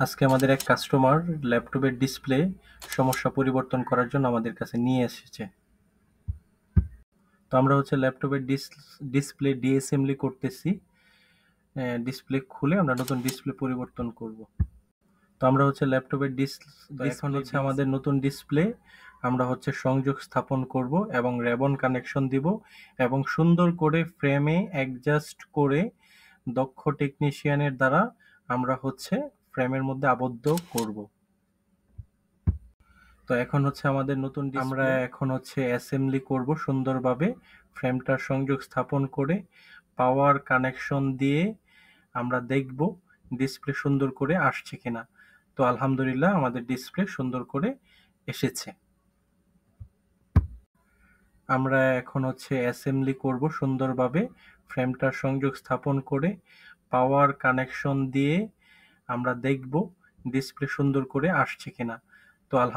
আজকে আমাদের এক কাস্টমার ল্যাপটপের ডিসপ্লে সমস্যা পরিবর্তন করার জন্য আমাদের কাছে নিয়ে এসেছে। তো আমরা ল্যাপটপের ডিসপ্লে ডিঅ্যাসেম্বলি করতেছি। ডিসপ্লে খুলে আমরা নতুন ডিসপ্লে পরিবর্তন করব। তো আমরা ল্যাপটপের এখন আমাদের নতুন ডিসপ্লে আমরা সংযোগ স্থাপন করব এবং রেবন কানেকশন দিব এবং সুন্দর করে ফ্রেমে অ্যাডজাস্ট করে দক্ষ টেকনিশিয়ানের দ্বারা আমরা ফ্রেমের মধ্যে আবদ্ধ করব। তো এখন আমাদের নতুন আমরা এখন অ্যাসেম্বলি করব সুন্দরভাবে। ফ্রেমটার সংযোগ স্থাপন করে পাওয়ার কানেকশন দিয়ে আমরা দেখব ডিসপ্লে সুন্দর করে আসছে কিনা। তো আলহামদুলিল্লাহ আমাদের ডিসপ্লে সুন্দর করে এসেছে। আমরা এখন অ্যাসেম্বলি করব সুন্দরভাবে। ফ্রেমটার সংযোগ স্থাপন করে পাওয়ার কানেকশন দিয়ে আমরা দেখব ডিসপ্লে সুন্দর করে আসছে কিনা। তো